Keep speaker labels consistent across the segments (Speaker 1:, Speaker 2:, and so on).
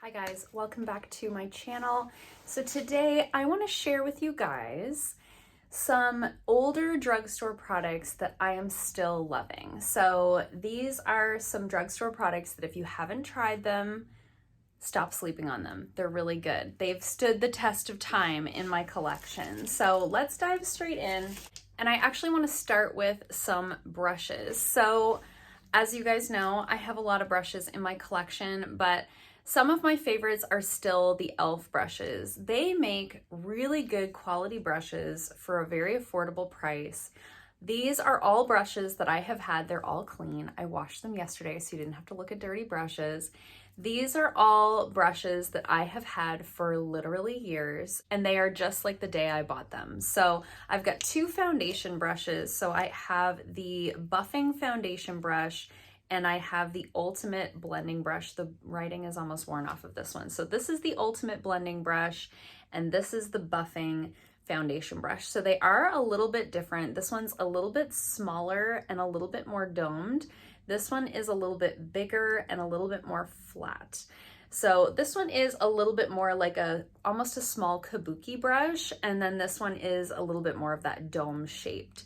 Speaker 1: Hi guys, welcome back to my channel. So today I want to share with you guys some older drugstore products that I am still loving. So these are some drugstore products that if you haven't tried them, stop sleeping on them. They're really good. They've stood the test of time in my collection. So let's dive straight in. And I actually want to start with some brushes. So as you guys know, I have a lot of brushes in my collection, but some of my favorites are still the e.l.f. brushes. They make really good quality brushes for a very affordable price. These are all brushes that I have had. They're all clean. I washed them yesterday so you didn't have to look at dirty brushes. These are all brushes that I have had for literally years, and they are just like the day I bought them. So I've got two foundation brushes. So I have the buffing foundation brush and I have the ultimate blending brush. The writing is almost worn off of this one. So this is the ultimate blending brush and this is the buffing foundation brush. So they are a little bit different. This one's a little bit smaller and a little bit more domed. This one is a little bit bigger and a little bit more flat. So this one is a little bit more like almost a small kabuki brush. And then this one is a little bit more of that dome shaped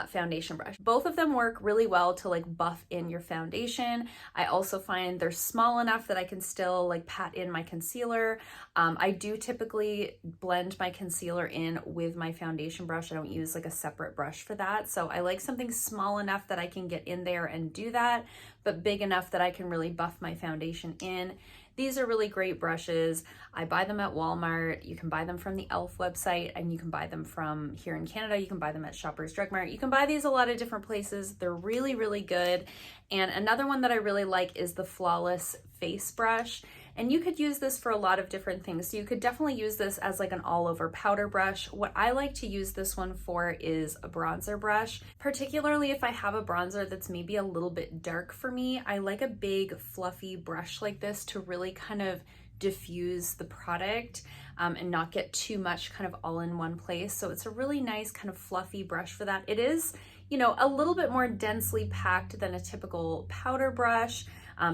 Speaker 1: foundation brush. Both of them work really well to like buff in your foundation. I also find they're small enough that I can still like pat in my concealer. I do typically blend my concealer in with my foundation brush. I don't use like a separate brush for that. So I like something small enough that I can get in there and do that, but big enough that I can really buff my foundation in. These are really great brushes. I buy them at Walmart. You can buy them from the e.l.f. website, and you can buy them from here in Canada. You can buy them at Shoppers Drug Mart. You can buy these a lot of different places. They're really, really good. And another one that I really like is the Flawless Face Brush. And you could use this for a lot of different things. So you could definitely use this as like an all-over powder brush. What I like to use this one for is a bronzer brush, particularly if I have a bronzer that's maybe a little bit dark for me. I like a big fluffy brush like this to really kind of diffuse the product and not get too much kind of all in one place. So it's a really nice kind of fluffy brush for that. It is, you know, a little bit more densely packed than a typical powder brush.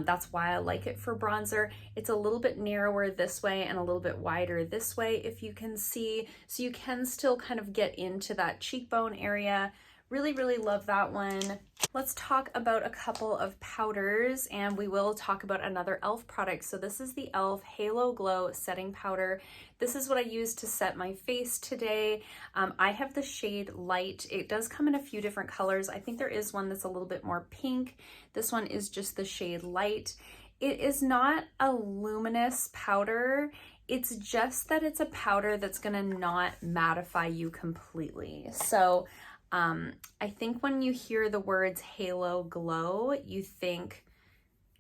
Speaker 1: That's why I like it for bronzer. It's a little bit narrower this way and a little bit wider this way, if you can see. So you can still kind of get into that cheekbone area. Really, really love that one. Let's talk about a couple of powders, and we will talk about another e.l.f. product. So this is the e.l.f. Halo Glow Setting Powder. This is what I use to set my face today. I have the shade Light. It does come in a few different colors. I think there is one that's a little bit more pink. This one is just the shade Light. It is not a luminous powder. It's just that it's a powder that's gonna not mattify you completely. So I think when you hear the words Halo Glow, you think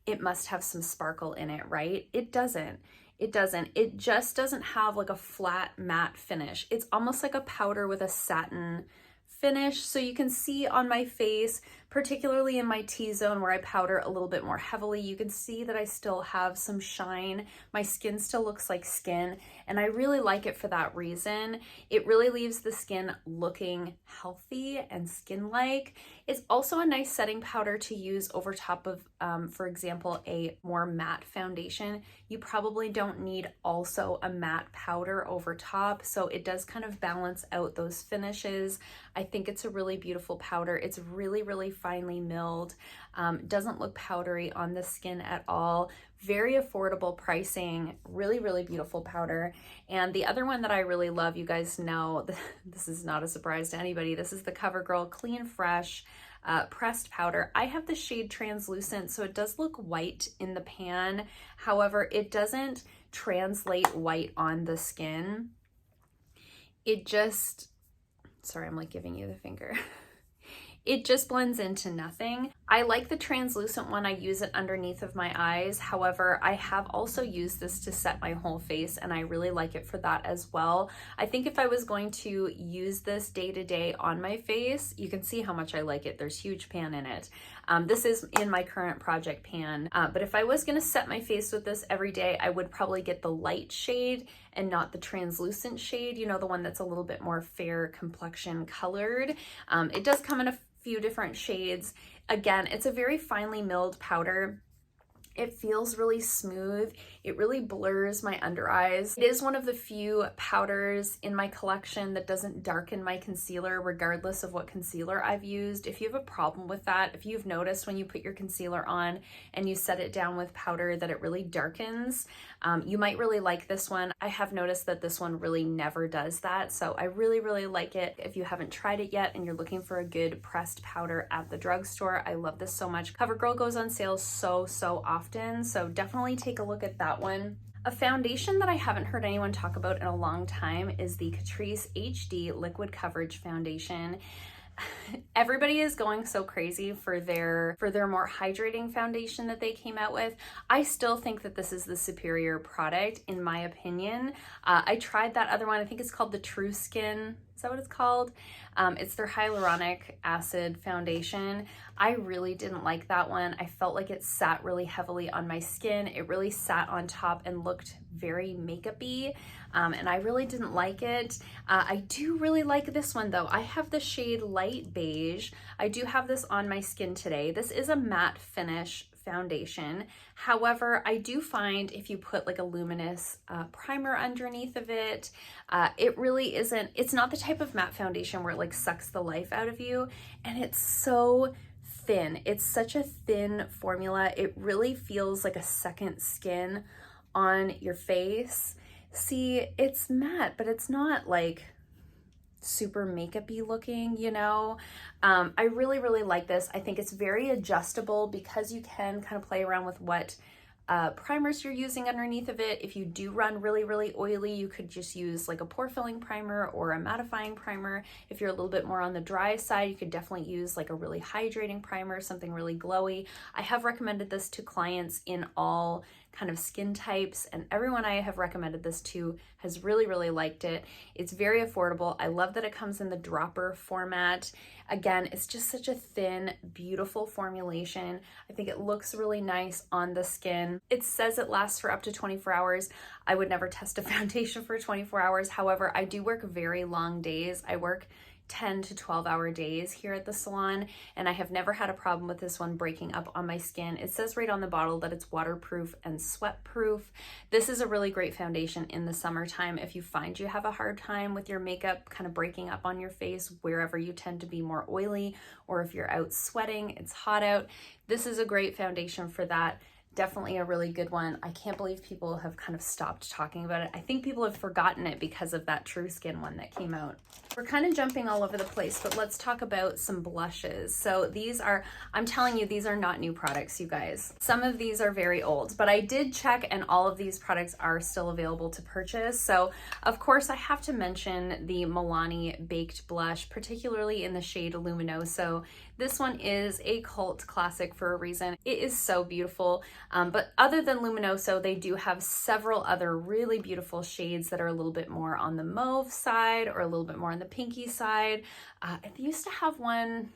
Speaker 1: it must have some sparkle in it, right? It doesn't. It doesn't. It just doesn't have like a flat matte finish. It's almost like a powder with a satin finish. So you can see on my face, particularly in my T-zone where I powder a little bit more heavily, you can see that I still have some shine. My skin still looks like skin, and I really like it for that reason. It really leaves the skin looking healthy and skin-like. It's also a nice setting powder to use over top of, for example, a more matte foundation. You probably don't need also a matte powder over top, so it does kind of balance out those finishes. I think it's a really beautiful powder. It's really, really finely milled. Doesn't look powdery on the skin at all. Very affordable pricing. Really, really beautiful powder. And the other one that I really love, you guys know, this is not a surprise to anybody. This is the Covergirl Clean Fresh pressed powder. I have the shade Translucent, so it does look white in the pan. However, it doesn't translate white on the skin. It just, sorry, I'm like giving you the finger. It just blends into nothing. I like the translucent one. I use it underneath of my eyes. However, I have also used this to set my whole face, and I really like it for that as well. I think if I was going to use this day to day on my face, you can see how much I like it. There's huge pan in it. This is in my current project pan, but if I was gonna set my face with this every day, I would probably get the light shade and not the translucent shade, you know, the one that's a little bit more fair complexion colored. It does come in a few different shades. Again, it's a very finely milled powder. It feels really smooth. It really blurs my under eyes. It is one of the few powders in my collection that doesn't darken my concealer regardless of what concealer I've used. If you have a problem with that, if you've noticed when you put your concealer on and you set it down with powder that it really darkens, you might really like this one. I have noticed that this one really never does that, so I really, really like it. If you haven't tried it yet and you're looking for a good pressed powder at the drugstore, I love this so much. Covergirl goes on sale so often, so definitely take a look at that one. A foundation that I haven't heard anyone talk about in a long time is the Catrice HD Liquid Coverage Foundation. Everybody is going so crazy for their more hydrating foundation that they came out with. I still think that this is the superior product in my opinion. I tried that other one, I think it's called the True Skin. Is that what it's called? It's their hyaluronic acid foundation. I really didn't like that one. I felt like it sat really heavily on my skin. It really sat on top and looked very makeup-y, and I really didn't like it. I do really like this one though. I have the shade Light Beige. I do have this on my skin today. This is a matte finish foundation. However, I do find if you put like a luminous primer underneath of it, it really isn't, it's not the type of matte foundation where it like sucks the life out of you, and it's so thin. It's such a thin formula. It really feels like a second skin on your face. See, it's matte, but it's not like super makeup-y looking, you know. I really like this. I think it's very adjustable because you can kind of play around with what primers you're using underneath of it. If you do run really oily, you could just use like a pore filling primer or a mattifying primer. If you're a little bit more on the dry side, you could definitely use like a really hydrating primer, something really glowy. I have recommended this to clients in all kind of skin types, and everyone I have recommended this to has really liked it. It's very affordable. I love that it comes in the dropper format. Again, it's just such a thin, beautiful formulation. I think it looks really nice on the skin. It says it lasts for up to 24 hours. I would never test a foundation for 24 hours. However, I do work very long days. I work 10 to 12-hour days here at the salon, and I have never had a problem with this one breaking up on my skin. It says right on the bottle that it's waterproof and sweat proof. This is a really great foundation in the summertime if you find you have a hard time with your makeup kind of breaking up on your face wherever you tend to be more oily, or if you're out sweating, it's hot out. This is a great foundation for that. Definitely a really good one. I can't believe people have kind of stopped talking about it. I think people have forgotten it because of that True Skin one that came out. We're kind of jumping all over the place, but let's talk about some blushes. So these are, I'm telling you, these are not new products, you guys. Some of these are very old, but I did check and all of these products are still available to purchase. So of course I have to mention the Milani Baked Blush, particularly in the shade Luminoso. This one is a cult classic for a reason. It is so beautiful. But other than Luminoso, they do have several other really beautiful shades that are a little bit more on the mauve side or a little bit more on the pinky side. They used to have one,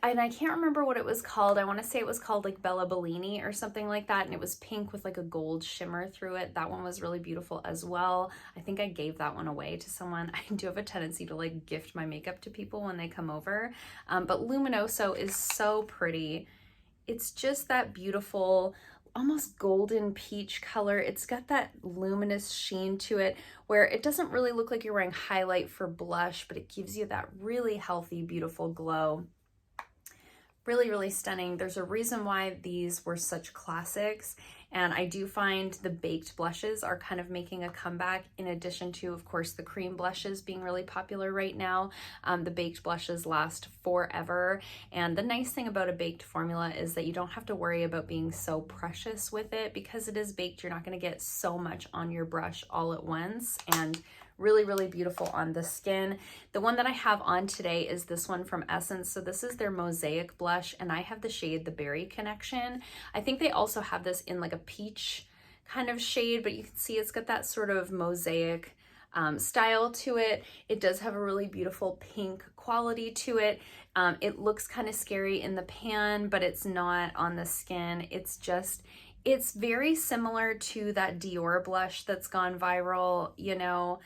Speaker 1: and I can't remember what it was called. I want to say it was called like Bella Bellini or something like that, and it was pink with like a gold shimmer through it. That one was really beautiful as well. I think I gave that one away to someone. I do have a tendency to like gift my makeup to people when they come over, but Luminoso is so pretty. It's just that beautiful, almost golden peach color. It's got that luminous sheen to it where it doesn't really look like you're wearing highlight for blush, but it gives you that really healthy, beautiful glow. Really stunning. There's a reason why these were such classics, and I do find the baked blushes are kind of making a comeback, in addition to, of course, the cream blushes being really popular right now. The baked blushes last forever, and the nice thing about a baked formula is that you don't have to worry about being so precious with it. Because it is baked, you're not going to get so much on your brush all at once, and really beautiful on the skin. The one that I have on today is this one from Essence. So this is their Mosaic blush, and I have the shade The Berry Connection. I think they also have this in like a peach kind of shade, but you can see it's got that sort of mosaic style to it. It does have a really beautiful pink quality to it. It looks kind of scary in the pan, but it's not on the skin. It's very similar to that Dior blush that's gone viral, you know.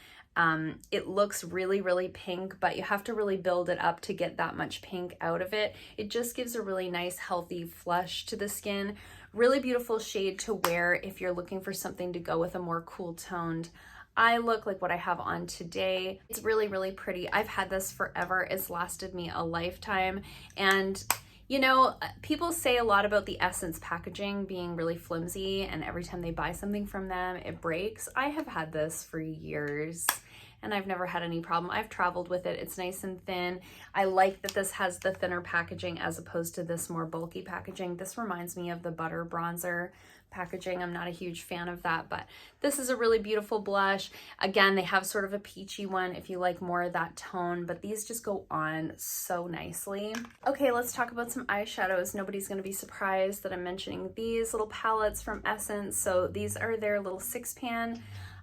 Speaker 1: It looks really, really pink, but you have to really build it up to get that much pink out of it. It just gives a really nice, healthy flush to the skin. Really beautiful shade to wear if you're looking for something to go with a more cool toned eye look like what I have on today. It's really, really pretty. I've had this forever. It's lasted me a lifetime. And you know, people say a lot about the Essence packaging being really flimsy, and every time they buy something from them, it breaks. I have had this for years and I've never had any problem. I've traveled with it. It's nice and thin. I like that this has the thinner packaging as opposed to this more bulky packaging. This reminds me of the Butter Bronzer packaging. I'm not a huge fan of that, but this is a really beautiful blush. Again, they have sort of a peachy one if you like more of that tone, but these just go on so nicely. Okay, let's talk about some eyeshadows. Nobody's going to be surprised that I'm mentioning these little palettes from Essence. So these are their little 6-pan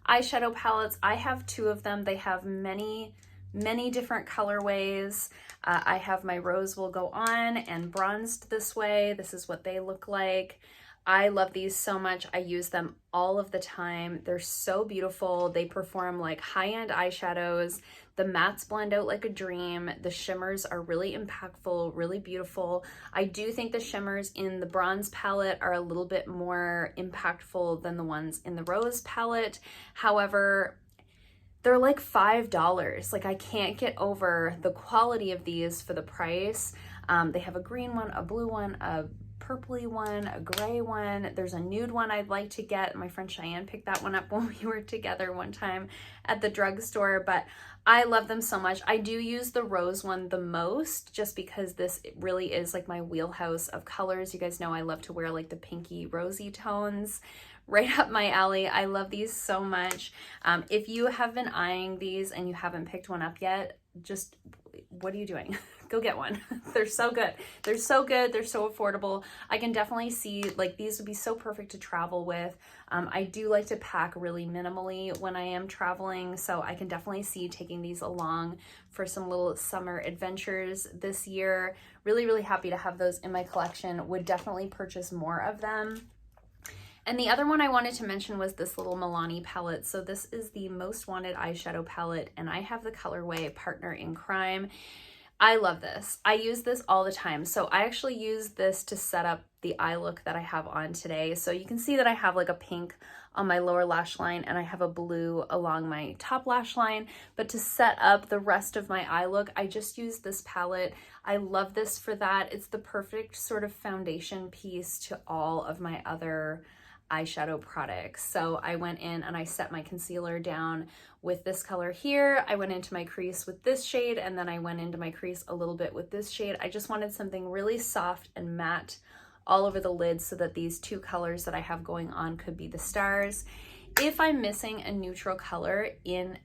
Speaker 1: eyeshadow palettes. I have 2 of them. They have many different colorways. I have my Rose Will Go On and bronzed this way. This is what they look like. I love these so much. I use them all of the time. They're so beautiful. They perform like high-end eyeshadows. The mattes blend out like a dream. The shimmers are really impactful, really beautiful. I do think the shimmers in the bronze palette are a little bit more impactful than the ones in the rose palette. However, they're like $5. Like, I can't get over the quality of these for the price. They have a green one, a blue one, a purpley one, a gray one. There's a nude one I'd like to get. My friend Cheyenne picked that one up when we were together one time at the drugstore, but I love them so much. I do use the rose one the most just because this really is like my wheelhouse of colors. You guys know I love to wear like the pinky rosy tones. Right up my alley. I love these so much. If you have been eyeing these and you haven't picked one up yet, just what are you doing? Go get one. They're so good. They're so good. They're so affordable. I can definitely see like these would be so perfect to travel with. I do like to pack really minimally when I am traveling, so I can definitely see taking these along for some little summer adventures this year. Really, really happy to have those in my collection. Would definitely purchase more of them. And the other one I wanted to mention was this little Milani palette. So this is the Most Wanted eyeshadow palette, and I have the colorway Partner in Crime. I love this. I use this all the time. So I actually use this to set up the eye look that I have on today. So you can see that I have like a pink on my lower lash line and I have a blue along my top lash line. But to set up the rest of my eye look, I just use this palette. I love this for that. It's the perfect sort of foundation piece to all of my other eyeshadow products. So I went in and I set my concealer down with this color here. I went into my crease with this shade, and then I went into my crease a little bit with this shade. I just wanted something really soft and matte all over the lid so that these 2 colors that I have going on could be the stars. If I'm missing a neutral color in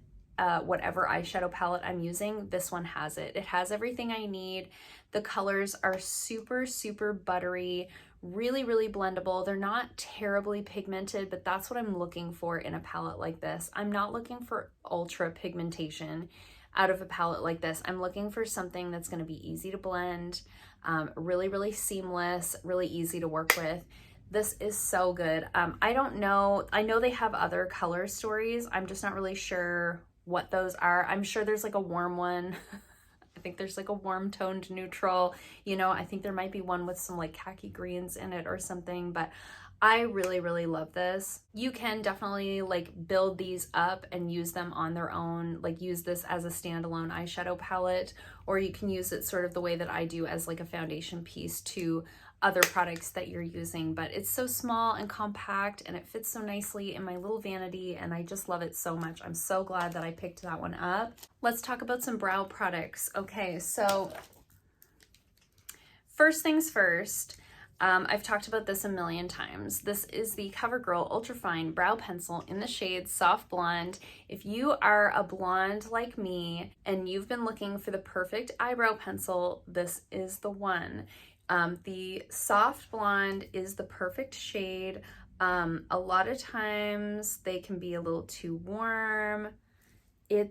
Speaker 1: whatever eyeshadow palette I'm using, this one has it. It has everything I need. The colors are super, super buttery, really, really blendable. They're not terribly pigmented, but that's what I'm looking for in a palette like this. I'm not looking for ultra pigmentation out of a palette like this. I'm looking for something that's going to be easy to blend, really, really seamless, really easy to work with. This is so good. I don't know. I know they have other color stories. I'm just not really sure what those are. I'm sure there's like a warm one. I think there's like a warm toned neutral, you know, I think there might be one with some like khaki greens in it or something, but I really, really love this. You can definitely like build these up and use them on their own, like use this as a standalone eyeshadow palette, or you can use it sort of the way that I do as like a foundation piece to other products that you're using. But it's so small and compact and it fits so nicely in my little vanity, and I just love it so much. I'm so glad that I picked that one up. Let's talk about some brow products. Okay, so first things first, I've talked about this a million times. This is the Covergirl Ultrafine Brow Pencil in the shade Soft Blonde. If you are a blonde like me and you've been looking for the perfect eyebrow pencil, this is the one. The Soft Blonde is the perfect shade. A lot of times they can be a little too warm.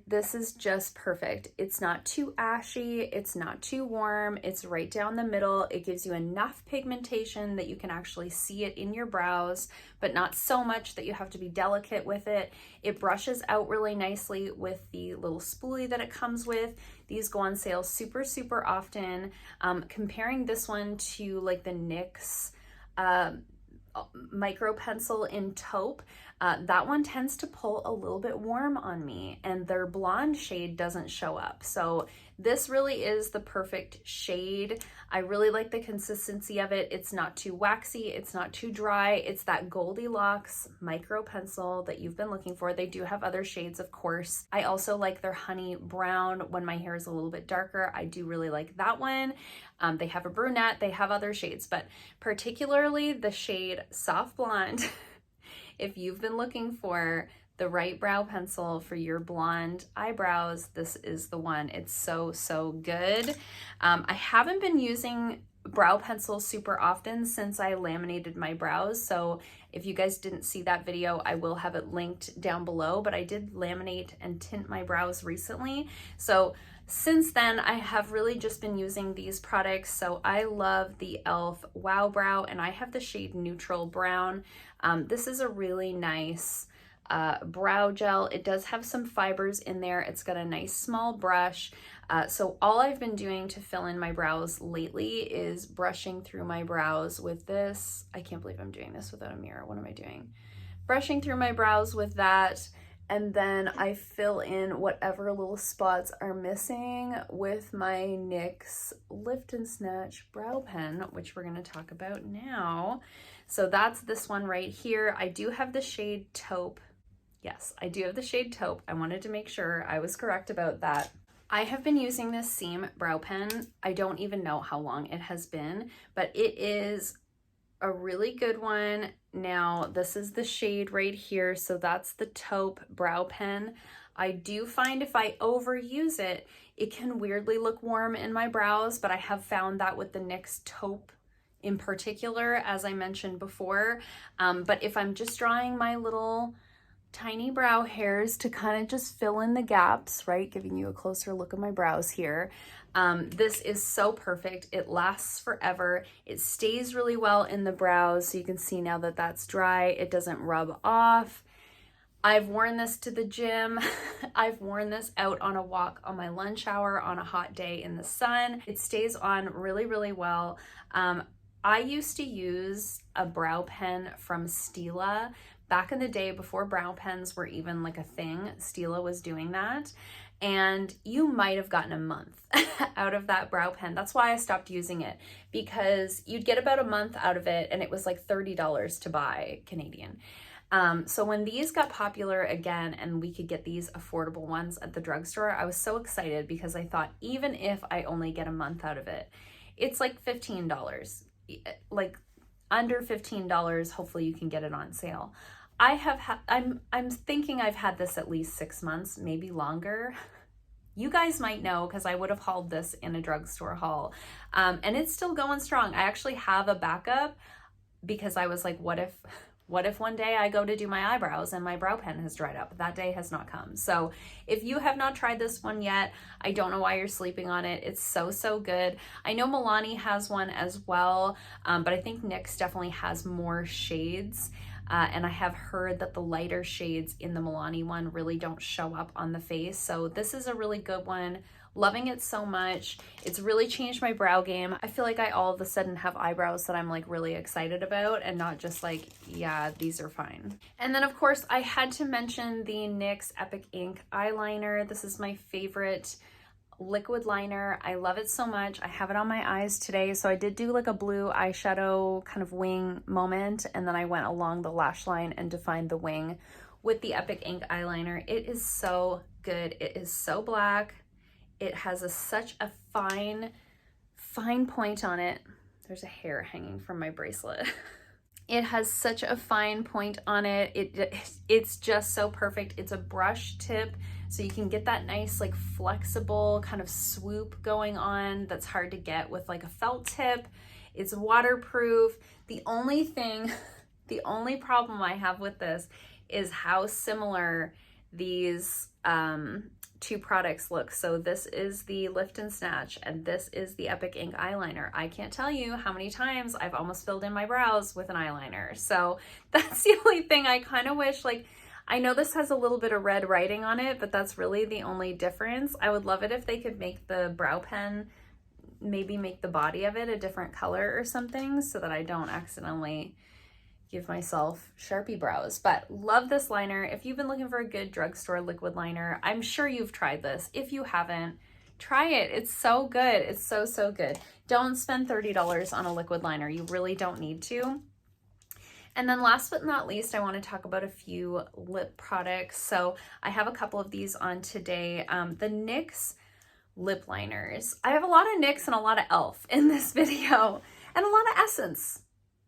Speaker 1: This is just perfect. It's not too ashy, it's not too warm, it's right down the middle. It gives you enough pigmentation that you can actually see it in your brows, but not so much that you have to be delicate with it. It brushes out really nicely with the little spoolie that it comes with. These go on sale super, super often. Comparing this one to like the NYX micro pencil in taupe, that one tends to pull a little bit warm on me, and their blonde shade doesn't show up. So this really is the perfect shade. I really like the consistency of it. It's not too waxy, it's not too dry. It's that Goldilocks micro pencil that you've been looking for. They do have other shades, of course. I also like their honey brown when my hair is a little bit darker. I do really like that one. They have a brunette, they have other shades, but particularly the shade Soft Blonde. If you've been looking for the right brow pencil for your blonde eyebrows, this is the one. It's so, so good. I haven't been using brow pencils super often since I laminated my brows. So if you guys didn't see that video, I will have it linked down below, but I did laminate and tint my brows recently. So since then, I have really just been using these products. So I love the e.l.f. Wow Brow, and I have the shade Neutral Brown. This is a really nice brow gel. It does have some fibers in there. It's got a nice small brush. So all I've been doing to fill in my brows lately is brushing through my brows with this. I can't believe I'm doing this without a mirror. What am I doing? Brushing through my brows with that. And then I fill in whatever little spots are missing with my NYX Lift and Snatch brow pen, which we're gonna talk about now. So that's this one right here. I do have the shade Taupe. Yes, I do have the shade Taupe. I wanted to make sure I was correct about that. I have been using this Seam brow pen. I don't even know how long it has been, but it is a really good one. Now, this is the shade right here. So that's the Taupe brow pen. I do find if I overuse it, it can weirdly look warm in my brows, but I have found that with the NYX Taupe in particular, as I mentioned before. But if I'm just drawing my little tiny brow hairs to kind of just fill in the gaps, right? Giving you a closer look at my brows here. This is so perfect. It lasts forever. It stays really well in the brows. So you can see now that that's dry. It doesn't rub off. I've worn this to the gym. I've worn this out on a walk on my lunch hour on a hot day in the sun. It stays on really, really well. I used to use a brow pen from Stila. Back in the day, before brow pens were even like a thing, Stila was doing that. And you might have gotten a month out of that brow pen. That's why I stopped using it, because you'd get about a month out of it, and it was like $30 to buy Canadian. So when these got popular again and we could get these affordable ones at the drugstore, I was so excited because I thought, even if I only get a month out of it, it's like $15. Like under $15, hopefully you can get it on sale. I'm thinking I've had this at least 6 months, maybe longer. You guys might know because I would have hauled this in a drugstore haul. And it's still going strong. I actually have a backup because I was like, what if one day I go to do my eyebrows and my brow pen has dried up? That day has not come. So if you have not tried this one yet, I don't know why you're sleeping on it. It's so, so good. I know Milani has one as well, but I think NYX definitely has more shades. And I have heard that the lighter shades in the Milani one really don't show up on the face. So this is a really good one. Loving it so much. It's really changed my brow game. I feel like I all of a sudden have eyebrows that I'm like really excited about and not just like, yeah, these are fine. And then of course I had to mention the NYX Epic Ink Eyeliner. This is my favorite liquid liner. I love it so much. I have it on my eyes today. So I did do like a blue eyeshadow kind of wing moment, and then I went along the lash line and defined the wing with the Epic Ink Eyeliner. It is so good. It is so black. It has such a fine point on it. There's a hair hanging from my bracelet. It has such a fine point on it. It's just so perfect. It's a brush tip, so you can get that nice like flexible kind of swoop going on that's hard to get with like a felt tip. It's waterproof. The only problem I have with this is how similar these two products look. So this is the Lift and Snatch, and this is the Epic Ink Eyeliner. I can't tell you how many times I've almost filled in my brows with an eyeliner. So that's the only thing I kind of wish, like, I know this has a little bit of red writing on it, but that's really the only difference. I would love it if they could make the brow pen, maybe make the body of it a different color or something so that I don't accidentally give myself Sharpie brows. But love this liner. If you've been looking for a good drugstore liquid liner, I'm sure you've tried this. If you haven't, try it. It's so good. It's so, so good. Don't spend $30 on a liquid liner. You really don't need to. And then last but not least, I want to talk about a few lip products. So I have a couple of these on today. The NYX lip liners. I have a lot of NYX and a lot of e.l.f. in this video, and a lot of Essence,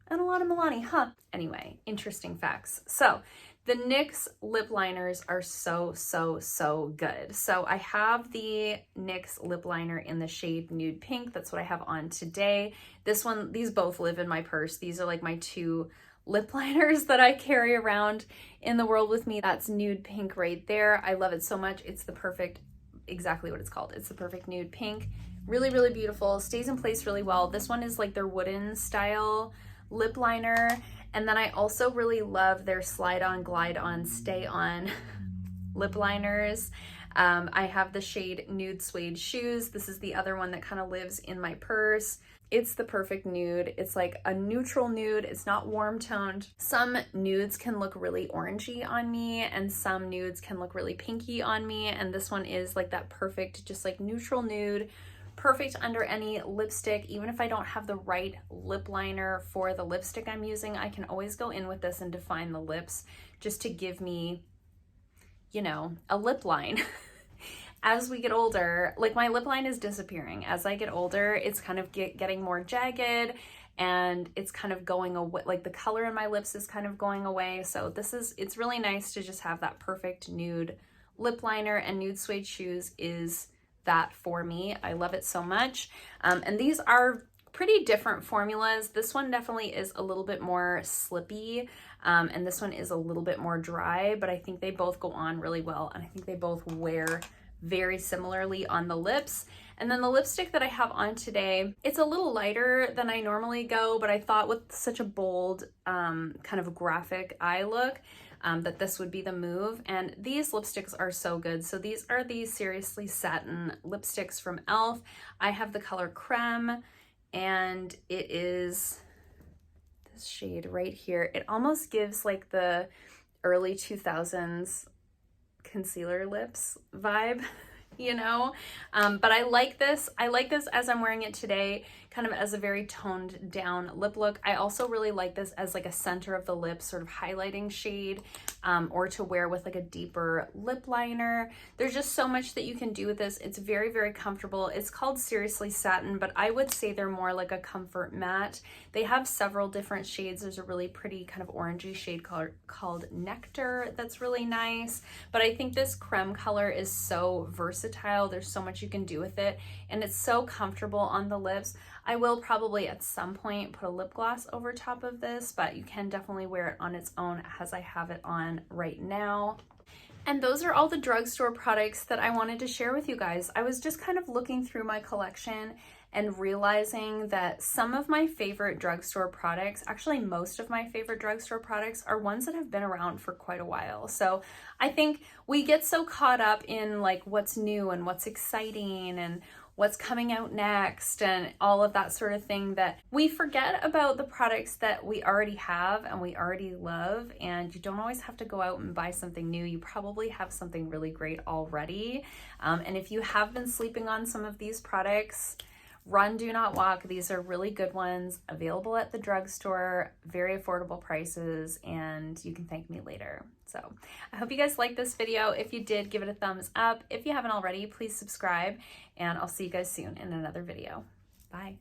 Speaker 1: and a lot of Milani, huh? Anyway, interesting facts. So the NYX lip liners are so, so, so good. So I have the NYX lip liner in the shade Nude Pink. That's what I have on today. This one, these both live in my purse. These are like my two lip liners that I carry around in the world with me. That's Nude Pink right there. I love it so much. It's the perfect, exactly what it's called. It's the perfect nude pink. Really, really beautiful. Stays in place really well. This one is like their wooden style lip liner. And then I also really love their slide on, glide on, stay on lip liners. I have the shade Nude Suede Shoes. This is the other one that kind of lives in my purse. It's the perfect nude. It's like a neutral nude. It's not warm toned. Some nudes can look really orangey on me, and some nudes can look really pinky on me. And this one is like that perfect, just like neutral nude, perfect under any lipstick. Even if I don't have the right lip liner for the lipstick I'm using, I can always go in with this and define the lips just to give me, you know, a lip line. As we get older, like my lip line is disappearing. As I get older, it's kind of getting more jagged, and it's kind of going away. Like the color in my lips is kind of going away. So it's really nice to just have that perfect nude lip liner, and Nude Suede Shoes is that for me. I love it so much. And these are pretty different formulas. This one definitely is a little bit more slippy, and this one is a little bit more dry, but I think they both go on really well, and I think they both wear very similarly on the lips. And then the lipstick that I have on today, it's a little lighter than I normally go, but I thought with such a bold kind of graphic eye look that this would be the move. And these lipsticks are so good. So these are the Seriously Satin lipsticks from e.l.f. I have the color Creme, and it is this shade right here. It almost gives like the early 2000s concealer lips vibe, you know, but I like this as I'm wearing it today, kind of as a very toned down lip look. I also really like this as like a center of the lip sort of highlighting shade, or to wear with like a deeper lip liner. There's just so much that you can do with this. It's very, very comfortable. It's called Seriously Satin, but I would say they're more like a comfort matte. They have several different shades. There's a really pretty kind of orangey shade called Nectar that's really nice, but I think this Creme color is so versatile. There's so much you can do with it, and it's so comfortable on the lips. I will probably at some point put a lip gloss over top of this, but you can definitely wear it on its own as I have it on right now. And those are all the drugstore products that I wanted to share with you guys. I was just kind of looking through my collection and realizing that some of my favorite drugstore products, actually most of my favorite drugstore products, are ones that have been around for quite a while. So I think we get so caught up in like what's new and what's exciting and what's coming out next and all of that sort of thing that we forget about the products that we already have and we already love. And you don't always have to go out and buy something new. You probably have something really great already. And if you have been sleeping on some of these products, run, do not walk. These are really good ones, available at the drugstore, very affordable prices, and you can thank me later. So I hope you guys liked this video. If you did, give it a thumbs up. If you haven't already, please subscribe, and I'll see you guys soon in another video. Bye.